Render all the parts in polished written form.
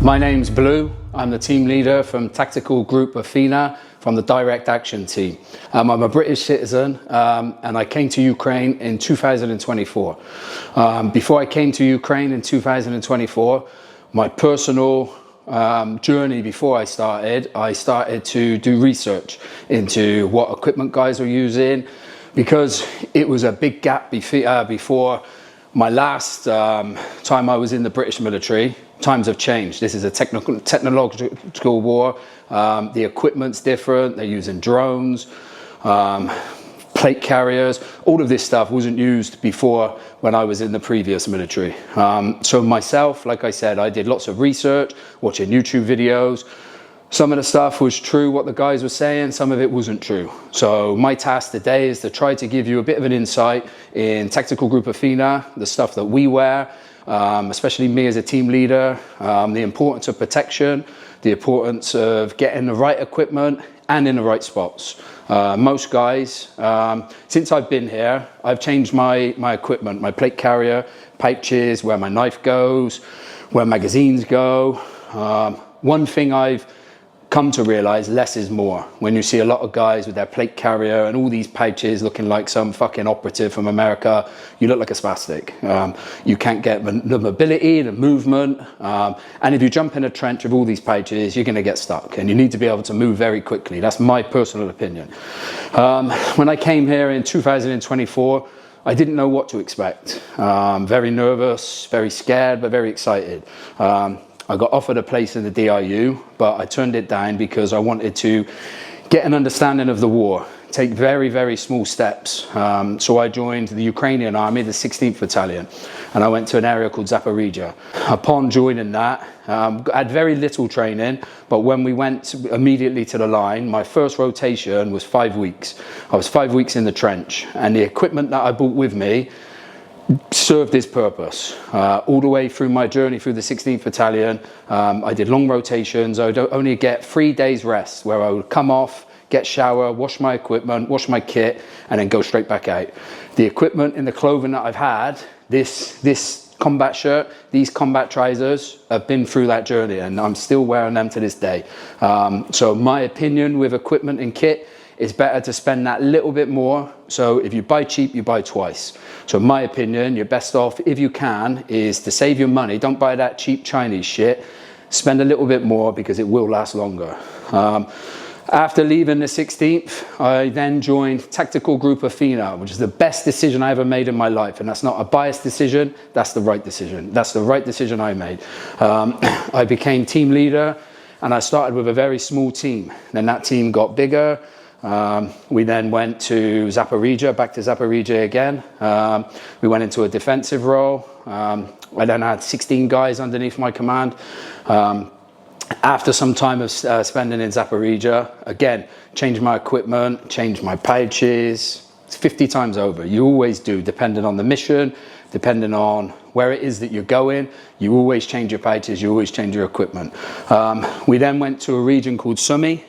My name's Blue. I'm the team leader from Tactical Group Athena from the Direct Action team. I'm a British citizen and I came to Ukraine in 2024. Before I came to Ukraine in 2024, my personal journey before I started to do research into what equipment guys were using, because it was a big gap before my last time I was in the British military. Times have changed. This is a technological war. The equipment's different. They're using drones, plate carriers. All of this stuff wasn't used before when I was in the previous military. So myself, like I said, I did lots of research, watching YouTube videos. Some of the stuff was true, what the guys were saying, some of it wasn't true. So my task today is to try to give you a bit of an insight in Tactical Group Athena, the stuff that we wear, especially me as a team leader, the importance of protection, the importance of getting the right equipment and in the right spots. Most guys, since I've been here, I've changed my equipment, my plate carrier, pouches, where my knife goes, where magazines go. One thing I've come to realize, less is more. When you see a lot of guys with their plate carrier and all these pouches looking like some fucking operative from America, you look like a spastic. You can't get the mobility, the movement, and if you jump in a trench with all these pouches, you're gonna get stuck, and you need to be able to move very quickly. That's my personal opinion. When I came here in 2024, I didn't know what to expect. Very nervous, very scared, but very excited. I got offered a place in the DIU, but I turned it down because I wanted to get an understanding of the war, take very, very small steps. So I joined the Ukrainian army, the 16th Battalion, and I went to an area called Zaporizhia. Upon joining that, I had very little training, but when we went immediately to the line, my first rotation was 5 weeks. I was 5 weeks in the trench, and the equipment that I brought with me served its purpose. All the way through my journey through the 16th Battalion, I did long rotations. I would only get 3 days rest, where I would come off, get shower, wash my equipment, wash my kit, and then go straight back out. The equipment and the clothing that I've had, this combat shirt, these combat trousers, have been through that journey, and I'm still wearing them to this day. So my opinion with equipment and kit, it's better to spend that little bit more. So if you buy cheap, you buy twice. So in my opinion, you're best off, if you can, is to save your money. Don't buy that cheap Chinese shit. Spend a little bit more because it will last longer. After leaving the 16th, I then joined Tactical Group Athena, which is the best decision I ever made in my life. And that's not a biased decision, that's the right decision. That's the right decision I made. I became team leader, and I started with a very small team. Then that team got bigger. We then went to Zaporizhia, back to Zaporizhia again. We went into a defensive role. I then had 16 guys underneath my command. After some time of spending in Zaporizhia, again, changed my equipment, changed my pouches. It's 50 times over. You always do, depending on the mission, depending on where it is that you're going. You always change your pouches, you always change your equipment. We then went to a region called Sumy,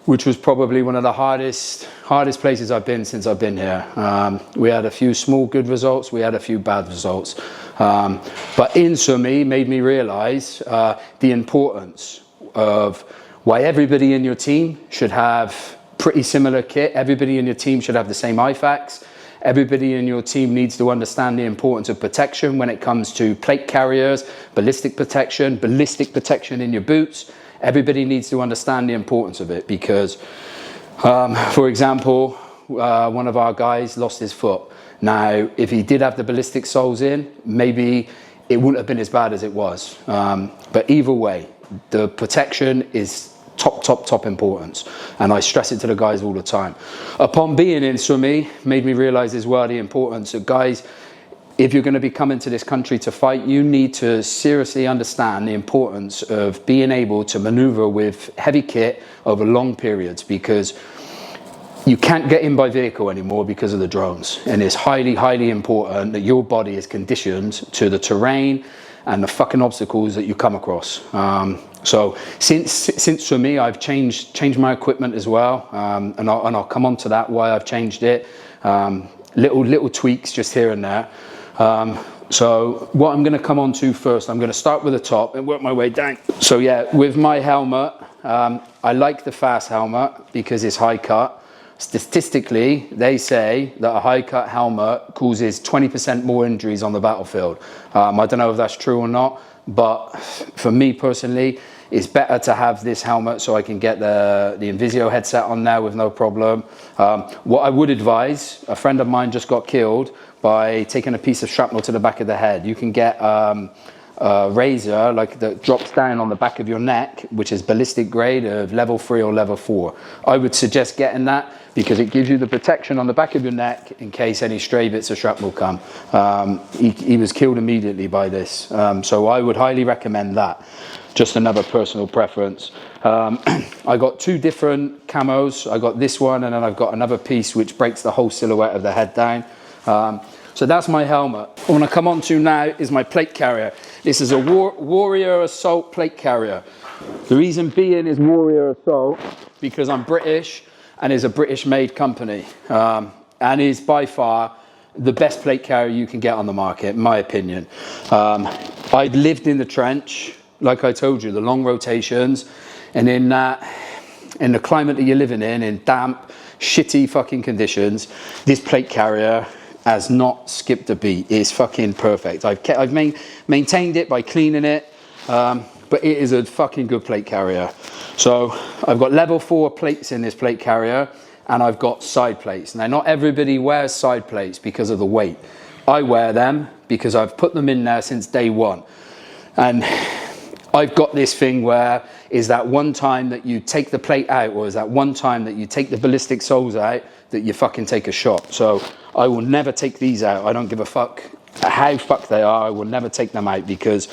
which was probably one of the hardest places I've been since I've been here. We had a few small good results, we had a few bad results. But in Sumy made me realize the importance of why everybody in your team should have pretty similar kit. Everybody in your team should have the same IFAKs. Everybody in your team needs to understand the importance of protection when it comes to plate carriers, ballistic protection in your boots. Everybody needs to understand the importance of it because, for example, one of our guys lost his foot. Now, if he did have the ballistic soles in, maybe it wouldn't have been as bad as it was. But either way, the protection is top importance. And I stress it to the guys all the time. Upon being in Sumy, made me realize as well the importance of guys, if you're going to be coming to this country to fight, you need to seriously understand the importance of being able to maneuver with heavy kit over long periods, because you can't get in by vehicle anymore because of the drones. And it's highly important that your body is conditioned to the terrain and the fucking obstacles that you come across. So since for me, I've changed my equipment as well, and I'll come on to that, why I've changed it. Little tweaks just here and there. So what I'm going to come on to first, I'm going to start with the top and work my way down. So yeah, with my helmet, I like the fast helmet because it's high cut. Statistically, they say that a high cut helmet causes 20% more injuries on the battlefield. I don't know if that's true or not, but for me personally, it's better to have this helmet so I can get the Invisio headset on there with no problem. What I would advise, a friend of mine just got killed by taking a piece of shrapnel to the back of the head. You can get a razor like that drops down on the back of your neck, which is ballistic grade of level 3 or level 4. I would suggest getting that because it gives you the protection on the back of your neck in case any stray bits of shrapnel come. He was killed immediately by this, so I would highly recommend that. Just another personal preference. I got 2 different camos. I got this one and then I've got another piece which breaks the whole silhouette of the head down. So that's my helmet. What I want to come on to now is my plate carrier. This is a Warrior Assault plate carrier. The reason being is Warrior Assault because I'm British and is a British made company, and is by far the best plate carrier you can get on the market, in my opinion. I've lived in the trench, like I told you, the long rotations, and in the climate that you're living in damp, shitty fucking conditions, this plate carrier has not skipped a beat. It's fucking perfect. I've maintained it by cleaning it, but it is a fucking good plate carrier. So I've got level 4 plates in this plate carrier, and I've got side plates. Now, not everybody wears side plates because of the weight. I wear them because I've put them in there since day one. And I've got this thing where is that one time that you take the plate out, or is that one time that you take the ballistic soles out, that you fucking take a shot. So I will never take these out. I don't give a fuck how fucked they are. I will never take them out because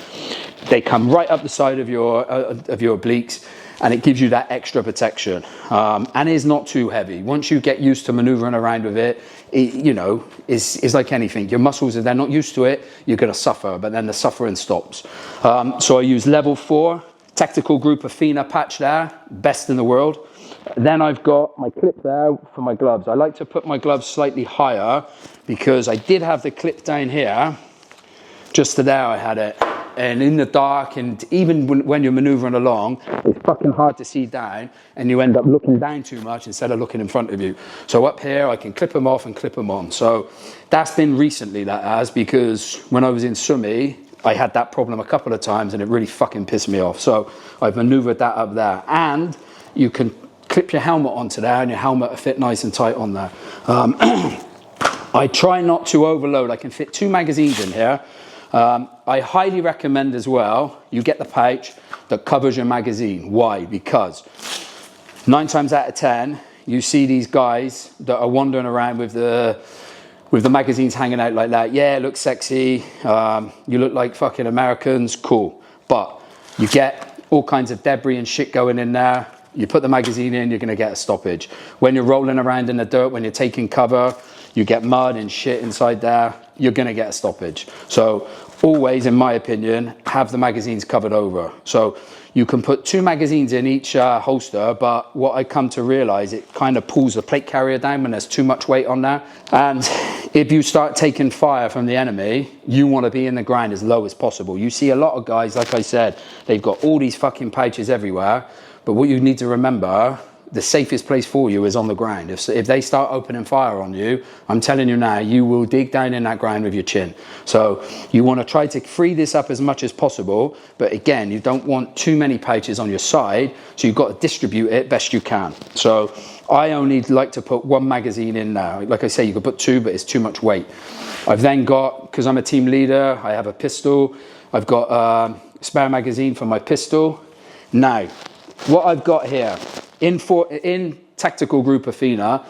they come right up the side of your obliques, and it gives you that extra protection, and is not too heavy. Once you get used to maneuvering around with it, you know, is like anything. Your muscles, if they're not used to it, you're going to suffer, but then the suffering stops. So I use level 4 tactical group Athena patch there, best in the world. Then I've got my clip there for my gloves. I like to put my gloves slightly higher because I did have the clip down here, just to there I had it. And in the dark, and even when you're maneuvering along, it's fucking hard to see down, and you end up looking down too much instead of looking in front of you. So up here, I can clip them off and clip them on. So that's been recently, that has, because when I was in Sumi, I had that problem a couple of times, and it really fucking pissed me off. So I've maneuvered that up there. And you can clip your helmet onto there, and your helmet will fit nice and tight on there. I try not to overload. I can fit 2 magazines in here. I highly recommend as well, you get the pouch that covers your magazine. Why? Because 9 times out of 10, you see these guys that are wandering around with the magazines hanging out like that. Yeah, it looks sexy. You look like fucking Americans. Cool. But you get all kinds of debris and shit going in there. You put the magazine in, you're going to get a stoppage. When you're rolling around in the dirt, when you're taking cover, you get mud and shit inside there, you're going to get a stoppage. So always, in my opinion, have the magazines covered over. So you can put 2 magazines in each holster, but what I come to realize, it kind of pulls the plate carrier down when there's too much weight on there. And if you start taking fire from the enemy, you want to be in the ground as low as possible. You see a lot of guys, like I said, they've got all these fucking pouches everywhere, but what you need to remember, the safest place for you is on the ground. If they start opening fire on you, I'm telling you now, you will dig down in that ground with your chin. So you want to try to free this up as much as possible, but again, you don't want too many pouches on your side, so you've got to distribute it best you can. So I only like to put 1 magazine in now. Like I say, you could put 2, but it's too much weight. I've then got, because I'm a team leader, I have a pistol. I've got a spare magazine for my pistol. Now, what I've got here, in tactical group Athena,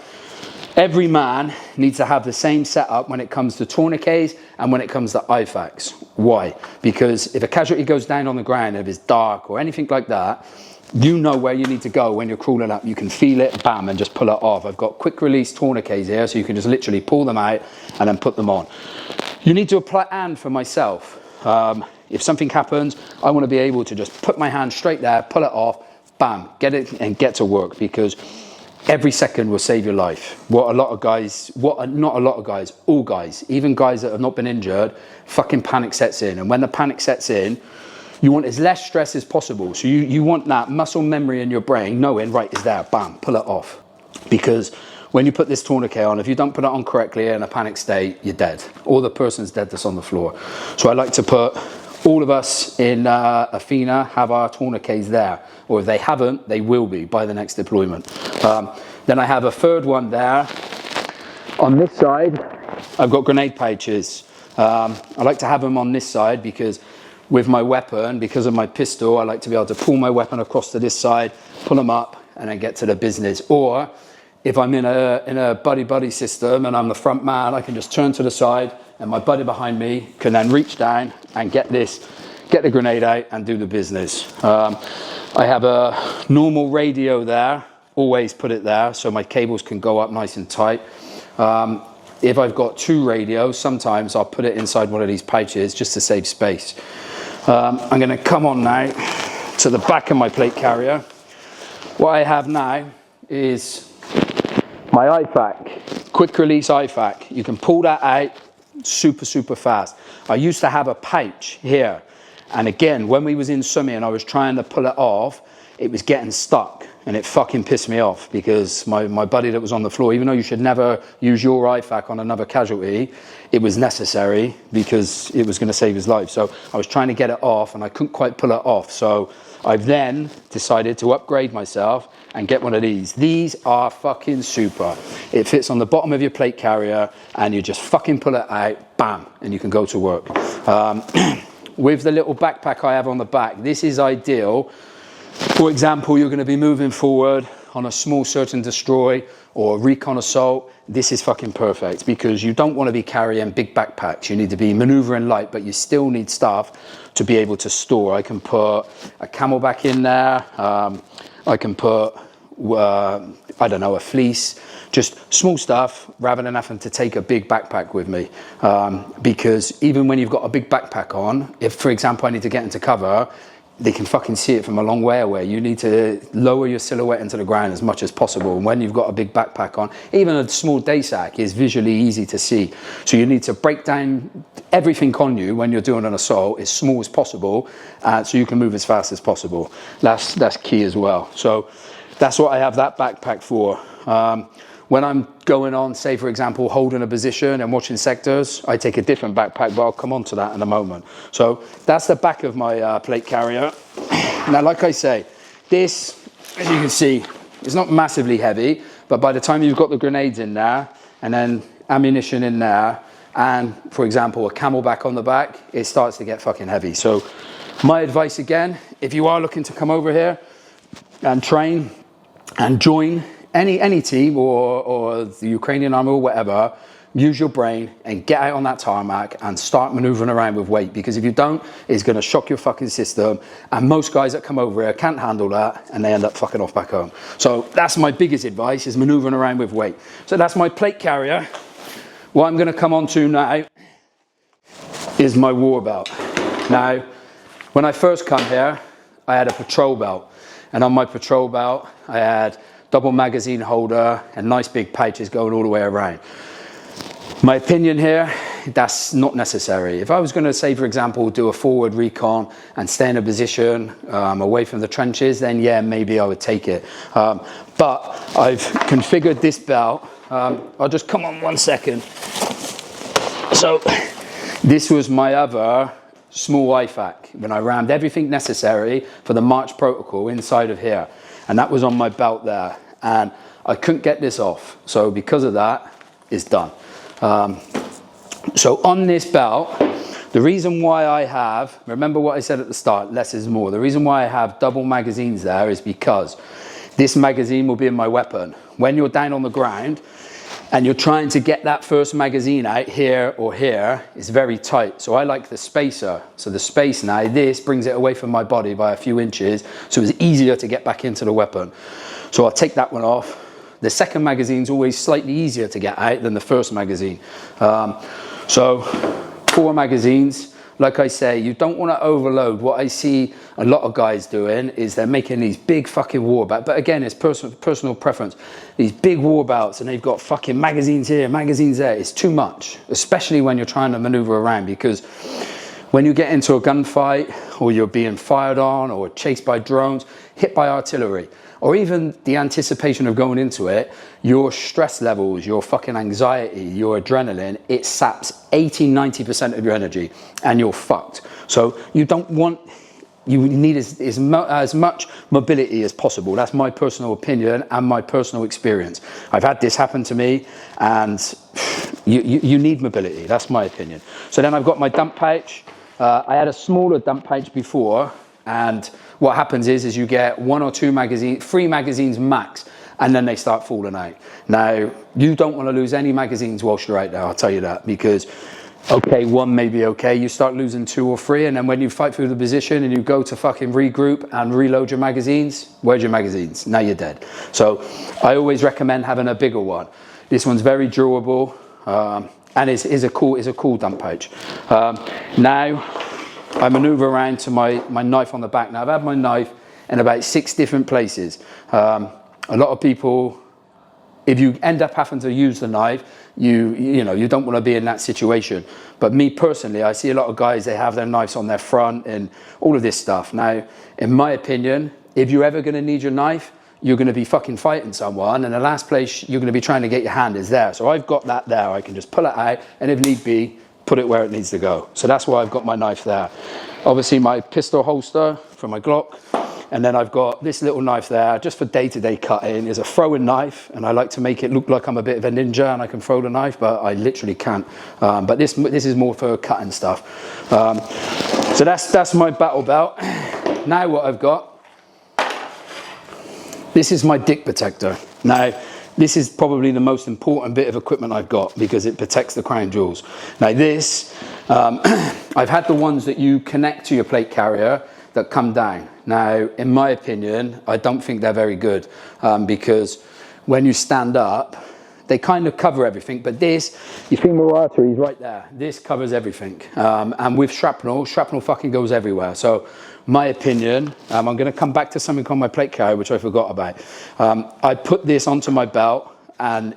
every man needs to have the same setup when it comes to tourniquets and when it comes to IFAKs. Why? Because if a casualty goes down on the ground, if it's dark or anything like that, you know where you need to go when you're crawling up. You can feel it, bam, and just pull it off. I've got quick release tourniquets here, so you can just literally pull them out and then put them on. You need to apply, and for myself, if something happens, I want to be able to just put my hand straight there, pull it off, bam, get it and get to work, because every second will save your life. What a lot of guys, not a lot of guys, all guys, even guys that have not been injured, fucking panic sets in. And when the panic sets in, you want as less stress as possible. So you want that muscle memory in your brain, knowing, right, it's there, bam, pull it off. Because when you put this tourniquet on, if you don't put it on correctly in a panic state, you're dead. Or the person's dead that's on the floor. So I like to put, all of us in Athena have our tourniquets there. Or if they haven't, they will be by the next deployment. Then I have a third one there. On this side, I've got grenade pouches. I like to have them on this side because with my weapon, because of my pistol, I like to be able to pull my weapon across to this side, pull them up, and then get to the business. Or if I'm in a buddy-buddy system and I'm the front man, I can just turn to the side and my buddy behind me can then reach down and get the grenade out and do the business. I have a normal radio there, always put it there so my cables can go up nice and tight. If I've got two radios, sometimes I'll put it inside one of these pouches just to save space. I'm going to come on now to the back of my plate carrier. What I have now is my IFAK, quick release IFAK. You can pull that out super fast. I used to have a pouch here, and again, when we was in Sumi and I was trying to pull it off, it was getting stuck and it fucking pissed me off because my buddy that was on the floor, even though you should never use your IFAK on another casualty, it was necessary because it was going to save his life. So I was trying to get it off and I couldn't quite pull it off. So I've then decided to upgrade myself and get one of these. These are fucking super. It fits on the bottom of your plate carrier and you just fucking pull it out, bam, and you can go to work. With the little backpack I have on the back, this is ideal. For example, you're going to be moving forward on a small search and destroy or recon assault. This is fucking perfect because you don't want to be carrying big backpacks. You need to be maneuvering light, but you still need stuff to be able to store. I can put a camelback in there. I can put, I don't know, a fleece, just small stuff rather than having to take a big backpack with me. Because even when you've got a big backpack on, if, for example, I need to get into cover, they can fucking see it from a long way away. You need to lower your silhouette into the ground as much as possible. And when you've got a big backpack on, even a small day sack is visually easy to see. So you need to break down everything on you when you're doing an assault as small as possible, so you can move as fast as possible. That's key as well. So that's what I have that backpack for. When I'm going on, say for example, holding a position and watching sectors, I take a different backpack, but I'll come on to that in a moment. So that's the back of my plate carrier. Now, like I say, this, as you can see, is not massively heavy, but by the time you've got the grenades in there, and then ammunition in there, and for example, a camelback on the back, it starts to get fucking heavy. So my advice again, if you are looking to come over here and train and join any team or the Ukrainian army or whatever, use your brain and get out on that tarmac and start maneuvering around with weight, because if you don't, it's going to shock your fucking system, and most guys that come over here can't handle that and they end up fucking off back home. So that's my biggest advice, is maneuvering around with weight. So that's my plate carrier. What I'm going to come on to now is my Warbelt. Now, when I first come here, I had a patrol belt, and on my patrol belt I had double magazine holder and nice big pouches going all the way around. My opinion here, that's not necessary. If I was going to, say for example, do a forward recon and stay in a position away from the trenches, then yeah, maybe I would take it. But I've configured this belt. I'll just come on 1 second. So this was my other small IFAK when I rammed everything necessary for the march protocol inside of here. And that was on my belt there, and I couldn't get this off. So because of that, it's done. So on this belt, the reason why I have, remember what I said at the start, less is more. The reason why I have double magazines there is because this magazine will be in my weapon. When you're down on the ground and you're trying to get that first magazine out here or here, it's very tight. So I like the spacer. So the space now, this brings it away from my body by a few inches, so it's easier to get back into the weapon. So I'll take that one off. The second magazine is always slightly easier to get out than the first magazine. So 4 magazines, like I say, you don't want to overload. What I see a lot of guys doing is they're making these big fucking Warbelt, but again, it's personal preference. These big Warbelts, and they've got fucking magazines here, magazines there. It's too much, especially when you're trying to maneuver around, because when you get into a gunfight, or you're being fired on, or chased by drones, hit by artillery, or even the anticipation of going into it, your stress levels, your fucking anxiety, your adrenaline, it saps 80–90% of your energy, and you're fucked. So you don't want, you need as much mobility as possible. That's my personal opinion and my personal experience. I've had this happen to me, and you need mobility. That's my opinion. So then I've got my dump pouch. I had a smaller dump pouch before, and what happens is you get 1 or 2 magazines, 3 magazines max, and then they start falling out. Now, you don't want to lose any magazines whilst you're out there, I'll tell you that, because, okay, 1 may be okay, you start losing 2 or 3, and then when you fight through the position and you go to fucking regroup and reload your magazines, where's your magazines? Now you're dead. So I always recommend having a bigger one. This one's very durable, and is a cool dump pouch. Now, I maneuver around to my knife on the back. Now, I've had my knife in about 6 different places. A lot of people, if you end up having to use the knife, you don't want to be in that situation. But me personally, I see a lot of guys, they have their knives on their front and all of this stuff. Now, in my opinion, if you're ever going to need your knife, you're going to be fucking fighting someone, and the last place you're going to be trying to get your hand is there. So I've got that there. I can just pull it out, and if need be, put it where it needs to go. So that's why I've got my knife there. Obviously my pistol holster for my Glock, and then I've got this little knife there just for day-to-day cutting. It's a throwing knife, and I like to make it look like I'm a bit of a ninja and I can throw the knife, but I literally can't. But this is more for cutting stuff. So that's my battle belt. Now what I've got, this is my dick protector. Now, this is probably the most important bit of equipment I've got, because it protects the crown jewels. Now this, I've had the ones that you connect to your plate carrier that come down. Now, in my opinion, I don't think they're very good, because when you stand up, they kind of cover everything, but this, your femoral artery is right there. This covers everything. And with shrapnel fucking goes everywhere. So my opinion, I'm going to come back to something on my plate carrier, which I forgot about. I put this onto my belt, and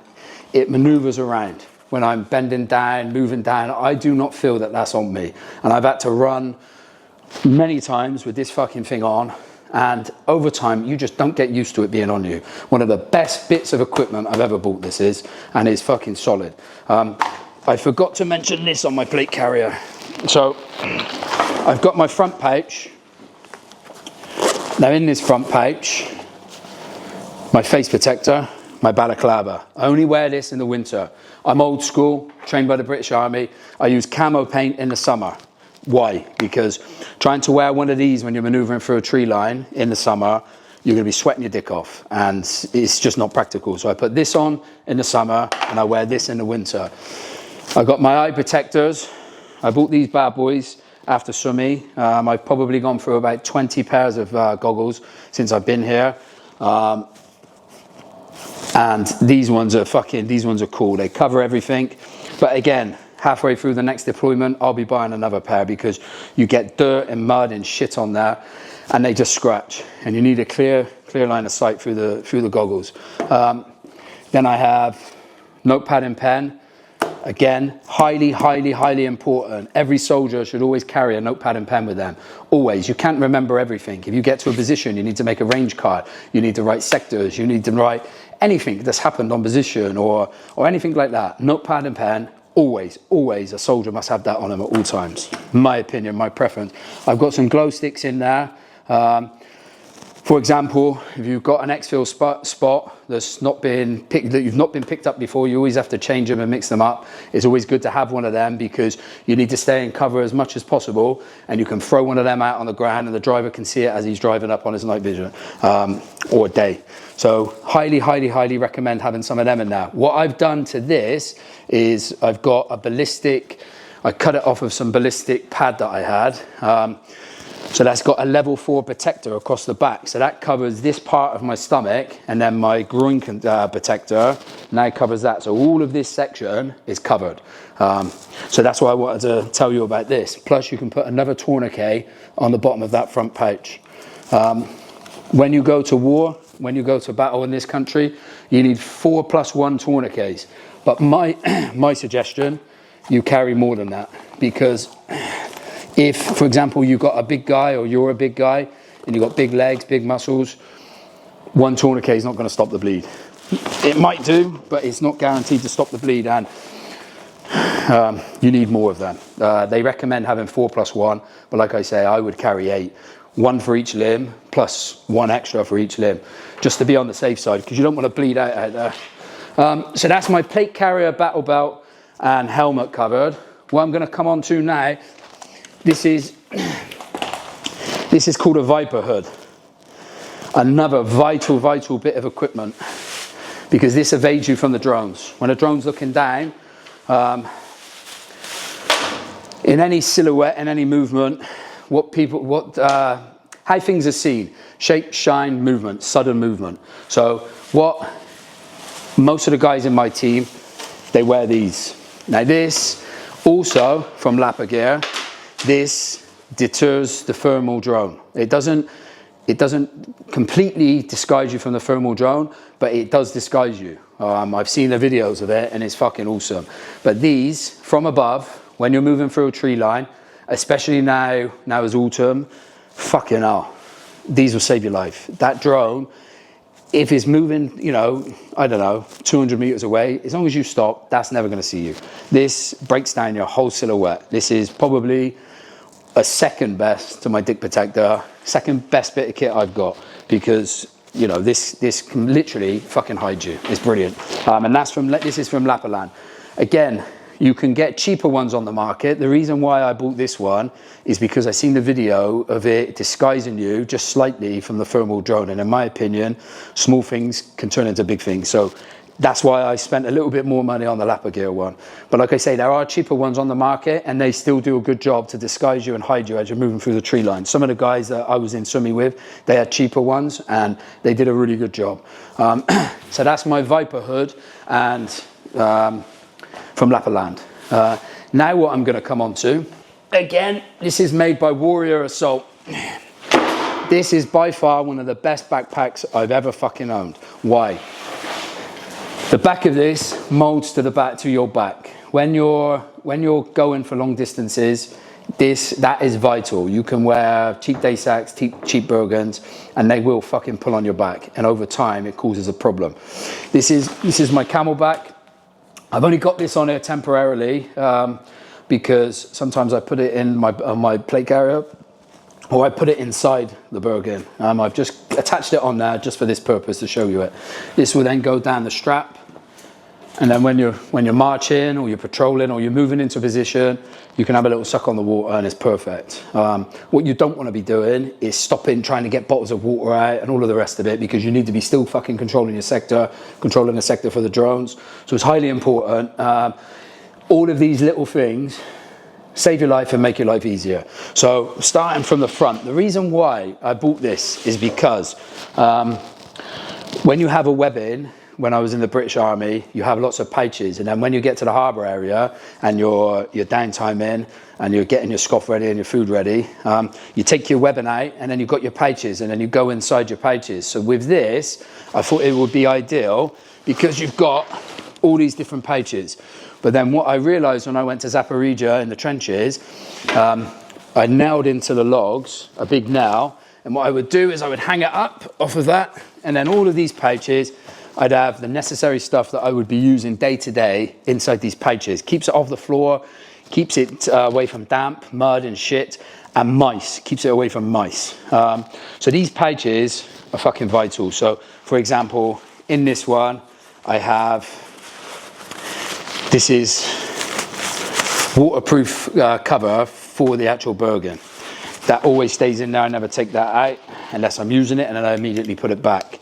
it maneuvers around. When I'm bending down, moving down, I do not feel that that's on me. And I've had to run many times with this fucking thing on, and over time you just don't get used to it being on you. One of the best bits of equipment I've ever bought, this is, and it's fucking solid. I forgot to mention this on my plate carrier. So I've got my front pouch. Now in this front pouch, my face protector, my balaclava. I only wear this in the winter. I'm old school, trained by the British Army. I use camo paint in the summer. Why? Because trying to wear one of these when you're maneuvering through a tree line in the summer, you're going to be sweating your dick off, and it's just not practical. So I put this on in the summer, and I wear this in the winter. I got my eye protectors. I bought these bad boys after Sumi. I've probably gone through about 20 pairs of goggles since I've been here. And these ones are cool. They cover everything. But again, halfway through the next deployment, I'll be buying another pair, because you get dirt and mud and shit on there, and they just scratch, and you need a clear line of sight through the goggles. Then I have notepad and pen. Again, highly important. Every soldier should always carry a notepad and pen with them. Always. You can't remember everything. If you get to a position, you need to make a range card. You need to write sectors. You need to write anything that's happened on position or anything like that. Notepad and pen. Always a soldier must have that on them at all times. My opinion, my preference. I've got some glow sticks in there. For example, if you've got an exfil spot that's not been picked up before, you always have to change them and mix them up. It's always good to have one of them, because you need to stay in cover as much as possible, and you can throw one of them out on the ground and the driver can see it as he's driving up on his night vision or day. So highly recommend having some of them in there. What I've done to this is I've got a ballistic, I cut it off of some ballistic pad that I had. So that's got a level 4 protector across the back. So that covers this part of my stomach, and then my groin protector now covers that. So all of this section is covered. So that's why I wanted to tell you about this. Plus you can put another tourniquet on the bottom of that front pouch. When you go to war, when you go to battle in this country, you need 4+1 tourniquets. But my suggestion, you carry more than that, because if, for example, you've got a big guy, or you're a big guy and you've got big legs, big muscles, one tourniquet is not going to stop the bleed. It might do, but it's not guaranteed to stop the bleed, and you need more of them. They recommend having 4+1, but like I say, I would carry 8. 1 for each limb, plus 1 extra for each limb, just to be on the safe side, because you don't want to bleed out there. So that's my plate carrier, battle belt, and helmet covered. What I'm going to come on to now, this is called a Viper hood. Another vital bit of equipment, because this evades you from the drones. When a drone's looking down, in any silhouette, in any movement, how things are seen: shape, shine, movement, sudden movement. So what most of the guys in my team, they wear these. Now this also, from Lapper Gear, this deters the thermal drone. It doesn't completely disguise you from the thermal drone, but it does disguise you. I've seen the videos of it and it's fucking awesome. But these, from above, when you're moving through a tree line, especially now is autumn, fucking hell, these will save your life. That drone, if it's moving, you know, I don't know, 200 meters away, as long as you stop, that's never going to see you. This breaks down your whole silhouette. This is probably a second best to my dick protector, second best bit of kit I've got, because, you know, this can literally fucking hide you. It's brilliant. And this is from Lapperland. Again, you can get cheaper ones on the market. The reason why I bought this one is because I seen the video of it disguising you just slightly from the thermal drone, and in my opinion, small things can turn into big things. So that's why I spent a little bit more money on the Lapper Gear one. But like I say, there are cheaper ones on the market, and they still do a good job to disguise you and hide you as you're moving through the tree line. Some of the guys that I was in Sumi with, they had cheaper ones, and they did a really good job. So that's my Viper hood, and from Lapperland. Now what I'm going to come on to, again, this is made by Warrior Assault. This is by far one of the best backpacks I've ever fucking owned. Why? The back of this molds to your back. When you're going for long distances, that is vital. You can wear cheap day sacks, cheap Bergens, and they will fucking pull on your back, and over time it causes a problem. This is my Camelback. I've only got this on here temporarily because sometimes I put it in my plate carrier, or I put it inside the Bergen. I've just attached it on there just for this purpose, to show you it. This will then go down the strap, and then when you're marching, or you're patrolling, or you're moving into position, you can have a little suck on the water, and it's perfect. What you don't want to be doing is stopping, trying to get bottles of water out and all of the rest of it, because you need to be still fucking controlling your sector, controlling the sector for the drones. So it's highly important. All of these little things save your life and make your life easier. So starting from the front, the reason why I bought this is because when you have a webbing, when I was in the British Army, you have lots of pouches, and then when you get to the harbour area and your downtime in, and you're getting your scoff ready and your food ready, you take your webbing out, and then you've got your pouches, and then you go inside your pouches. So with this, I thought it would be ideal because you've got all these different pouches. But then what I realised when I went to Zaporizhia in the trenches, I nailed into the logs a big nail, and what I would do is I would hang it up off of that, and then all of these pouches, I'd have the necessary stuff that I would be using day to day inside these pouches. Keeps it off the floor, keeps it away from damp, mud and shit, and mice, keeps it away from mice. So these pouches are fucking vital. So for example, in this one, I have, this is waterproof cover for the actual Bergen. That always stays in there. I never take that out unless I'm using it, and then I immediately put it back.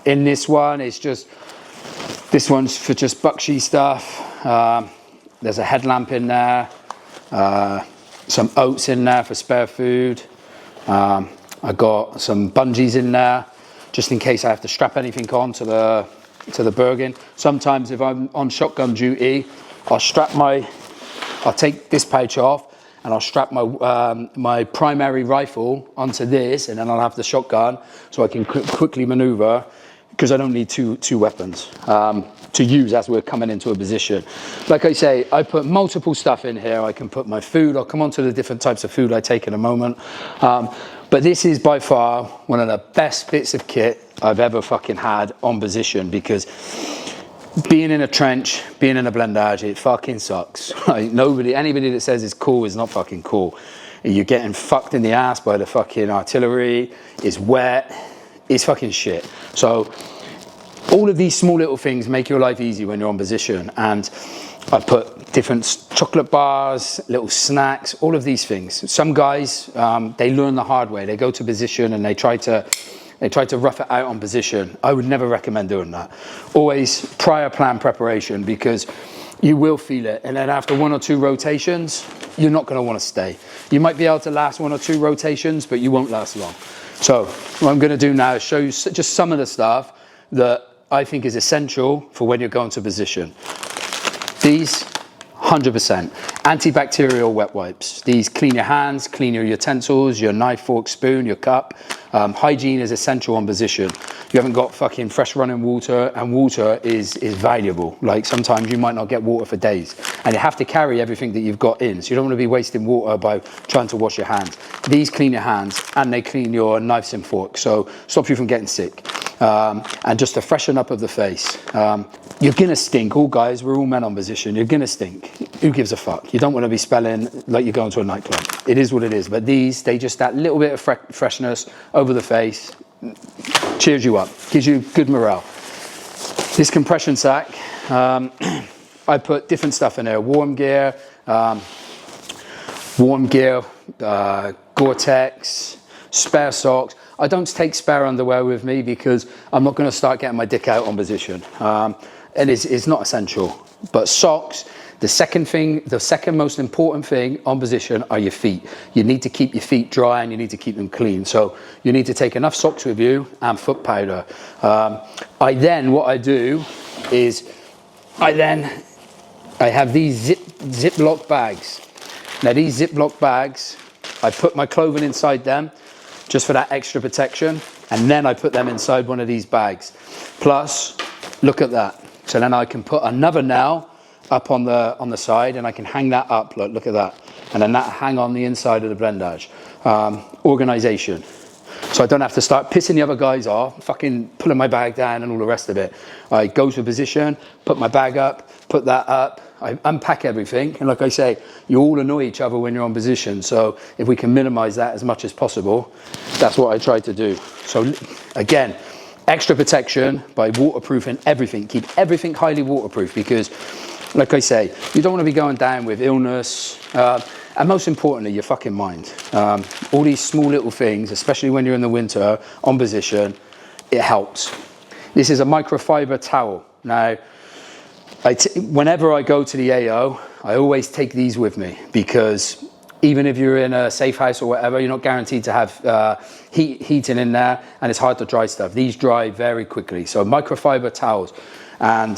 In this one, this one's for just buckshy stuff. There's a headlamp in there. some oats in there for spare food. I got some bungees in there, just in case I have to strap anything on to the Bergen. Sometimes if I'm on shotgun duty, I'll take this pouch off and I'll strap my primary rifle onto this, and then I'll have the shotgun so I can quickly maneuver, because I don't need two weapons to use as we're coming into a position. Like I say, I put multiple stuff in here. I can put my food. I'll come on to the different types of food I take in a moment. But this is by far one of the best bits of kit I've ever fucking had on position, because being in a trench, being in a blindage, it fucking sucks. Like, anybody that says it's cool is not fucking cool. You're getting fucked in the ass by the fucking artillery. It's wet. It's fucking shit. So all of these small little things make your life easy when you're on position. And I put different chocolate bars, little snacks, all of these things. Some guys, they learn the hard way. They go to position and they try to rough it out on position. I would never recommend doing that. Always prior plan preparation, because you will feel it. And then after 1 or 2 rotations, you're not going to want to stay. You might be able to last 1 or 2 rotations, but you won't last long. So what I'm going to do now is show you just some of the stuff that I think is essential for when you're going to position. These, 100%. Antibacterial wet wipes. These clean your hands, clean your utensils, your knife, fork, spoon, your cup. Hygiene is essential on position. You haven't got fucking fresh running water, and water is valuable. Like, sometimes you might not get water for days, and you have to carry everything that you've got in, so you don't want to be wasting water by trying to wash your hands. These clean your hands, and they clean your knives and forks, so stops you from getting sick. And just a freshen up of the face. You're gonna stink. All guys, we're all men on position. You're gonna stink. Who gives a fuck? You don't want to be smelling like you're going to a nightclub. It is what it is. But these, they just, that little bit of freshness over the face cheers you up, gives you good morale. This compression sack, I put different stuff in there. Warm gear, Gore-Tex, spare socks. I don't take spare underwear with me because I'm not going to start getting my dick out on position. And it's not essential. But socks, the second most important thing on position are your feet. You need to keep your feet dry and you need to keep them clean. So you need to take enough socks with you and foot powder. What I do is I have these Ziploc bags. Now these Ziploc bags, I put my clothing inside them just for that extra protection, and then I put them inside one of these bags. Plus, look at that. So then I can put another nail up on the side, and I can hang that up. Look at that, and then that hang on the inside of the blindage. Organization. So I don't have to start pissing the other guys off, fucking pulling my bag down and all the rest of it. I go to a position, put my bag up, put that up, I unpack everything, and like I say, you all annoy each other when you're on position, so if we can minimize that as much as possible, that's what I try to do. So again, extra protection by waterproofing everything. Keep everything highly waterproof, because like I say, you don't want to be going down with illness, and most importantly, your fucking mind. All these small little things, especially when you're in the winter on position, it helps. This is a microfiber towel. Now, whenever I go to the AO, I always take these with me, because even if you're in a safe house or whatever, you're not guaranteed to have heating in there, and it's hard to dry stuff. These dry very quickly. So microfiber towels. And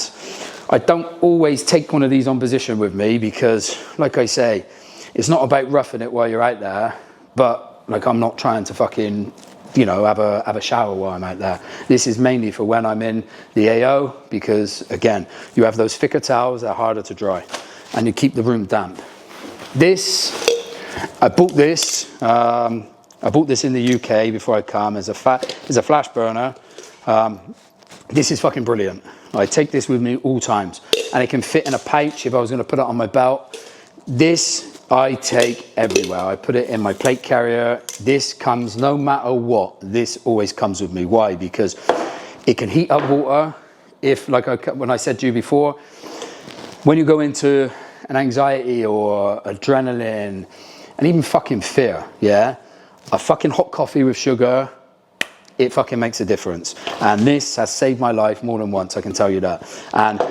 I don't always take one of these on position with me, because like I say, it's not about roughing it while you're out there, but like, I'm not trying to fucking, have a shower while I'm out there. This is mainly for when I'm in the AO, because again, you have those thicker towels that are harder to dry, and you keep the room damp. I bought this in the UK before I come as a flash burner. This is fucking brilliant. I take this with me all times, and it can fit in a pouch if I was going to put it on my belt. This I take everywhere. I put it in my plate carrier. This comes no matter what. This always comes with me. Why? Because it can heat up water. When I said to you before, when you go into an anxiety or adrenaline and even fucking fear, yeah, a fucking hot coffee with sugar, it fucking makes a difference. And this has saved my life more than once, I can tell you that. And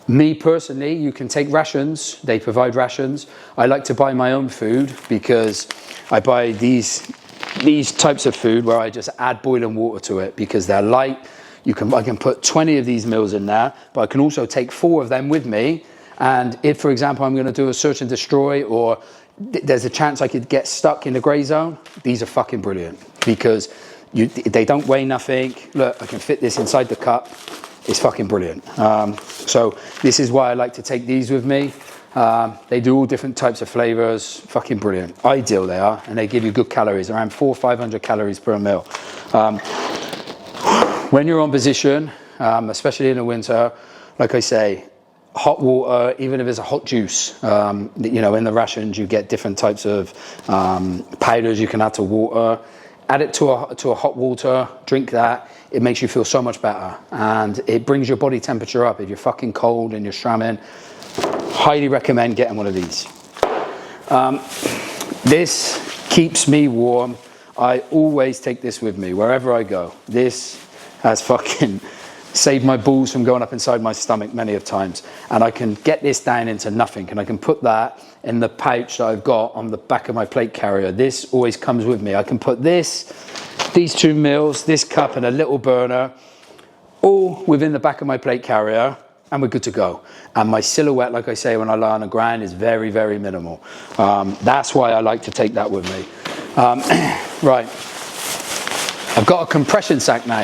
Me personally, you can take rations. They provide rations. I like to buy my own food because I buy these types of food where I just add boiling water to it because they're light. I can put 20 of these meals in there, but I can also take 4 of them with me. And if, for example, I'm going to do a search and destroy, or there's a chance I could get stuck in the grey zone, these are fucking brilliant because they don't weigh nothing. Look, I can fit this inside the cup. It's fucking brilliant. So this is why I like to take these with me. They do all different types of flavors. Fucking brilliant. Ideal they are, and they give you good calories, around 400 or 500 calories per meal. When you're on position, especially in the winter, like I say, hot water, even if it's a hot juice, you know, in the rations you get different types of powders you can add to water. Add it to a hot water, drink that. It makes you feel so much better, and it brings your body temperature up. If you're fucking cold and you're shramming, highly recommend getting one of these. This keeps me warm. I always take this with me wherever I go. This has fucking saved my balls from going up inside my stomach many of times, and I can get this down into nothing, and I can put that in the pouch that I've got on the back of my plate carrier. This always comes with me. I can put these 2 meals, this cup and a little burner all within the back of my plate carrier, and we're good to go. And my silhouette, like I say, when I lie on the ground is very, very minimal. That's why I like to take that with me. Right, I've got a compression sack now.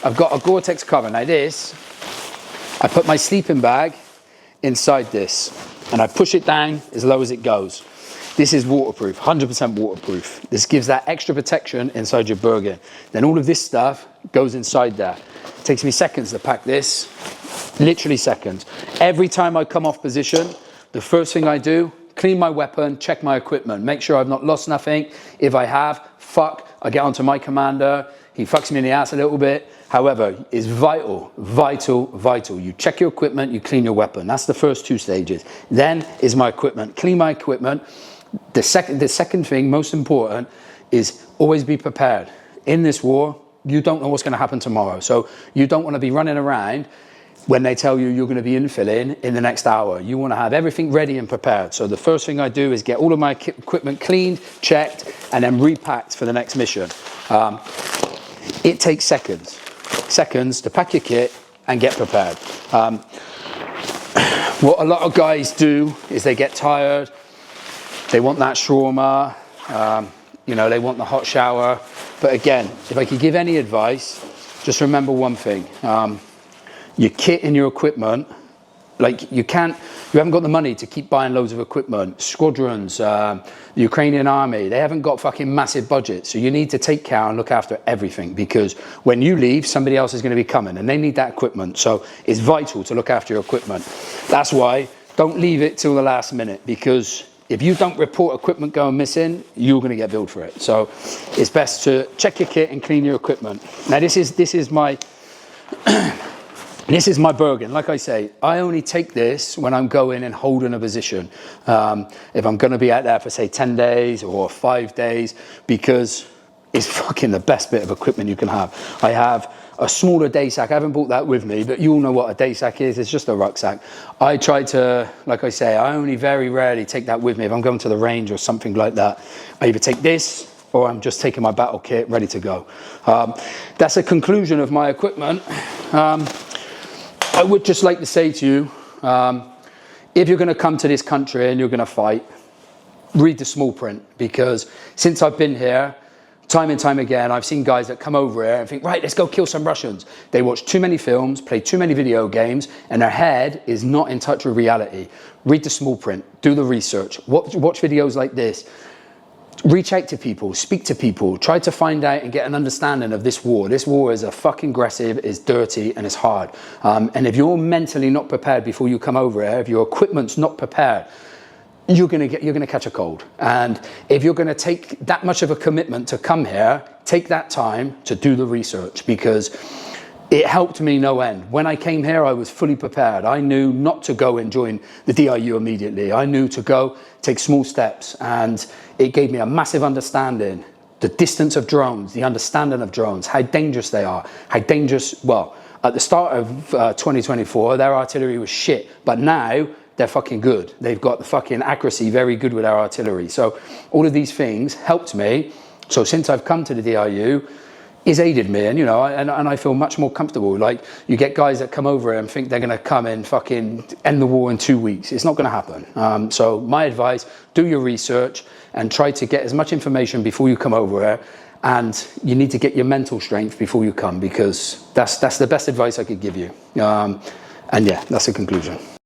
I've got a Gore-Tex cover. Now this, I put my sleeping bag inside this and I push it down as low as it goes. This is waterproof, 100% waterproof. This gives that extra protection inside your burger. Then all of this stuff goes inside there. It takes me seconds to pack this, literally seconds. Every time I come off position, the first thing I do, clean my weapon, check my equipment, make sure I've not lost nothing. If I have, I get onto my commander. He fucks me in the ass a little bit. However, it's vital. You check your equipment, you clean your weapon. That's the first 2 stages. Then is my equipment. Clean my equipment. The second thing, most important, is always be prepared. In this war, you don't know what's going to happen tomorrow. So you don't want to be running around when they tell you you're going to be infilling in the next hour. You want to have everything ready and prepared. So the first thing I do is get all of my equipment cleaned, checked, and then repacked for the next mission. It takes seconds to pack your kit and get prepared. What a lot of guys do is they get tired, they want that shawarma, you know, they want the hot shower. But again, if I could give any advice, just remember one thing. Your kit and your equipment, like you haven't got the money to keep buying loads of equipment. Squadrons, the Ukrainian army, they haven't got fucking massive budgets. So you need to take care and look after everything, because when you leave, somebody else is going to be coming and they need that equipment. So it's vital to look after your equipment. That's why don't leave it till the last minute, because if you don't report equipment going missing, you're going to get billed for it. So it's best to check your kit and clean your equipment. Now this is my this is my Bergen. Like I say, I only take this when I'm going and holding a position. If I'm going to be out there for, say, 10 days or 5 days, because it's fucking the best bit of equipment you can have. I have a smaller day sack. I haven't brought that with me, but you all know what a day sack is. It's just a rucksack. I try to, like I say, I only very rarely take that with me. If I'm going to the range or something like that, I either take this or I'm just taking my battle kit ready to go. That's a conclusion of my equipment. I would just like to say to you, if you're going to come to this country and you're going to fight, read the small print, because since I've been here, time and time again, I've seen guys that come over here and think, right, let's go kill some Russians. They watch too many films, play too many video games, and their head is not in touch with reality. Read the small print, do the research, watch videos like this. Reach out to people, speak to people, try to find out and get an understanding of this war. This war is a fucking aggressive, it's dirty, and it's hard. And if you're mentally not prepared before you come over here, if your equipment's not prepared, you're gonna catch a cold. And if you're gonna take that much of a commitment to come here, take that time to do the research, because it helped me no end. When I came here, I was fully prepared. I knew not to go and join the DIU immediately. I knew to go, take small steps, and it gave me a massive understanding. The distance of drones, the understanding of drones, how dangerous they are, how dangerous, well, At the start of 2024, their artillery was shit, but now they're fucking good. They've got the fucking accuracy very good with our artillery. So all of these things helped me. So since I've come to the DRU, it's aided me, and you know, and I feel much more comfortable. Like, you get guys that come over and think they're going to come and fucking end the war in 2 weeks. It's not going to happen. So my advice, do your research and try to get as much information before you come over here. And you need to get your mental strength before you come, because that's the best advice I could give you. And yeah, that's the conclusion.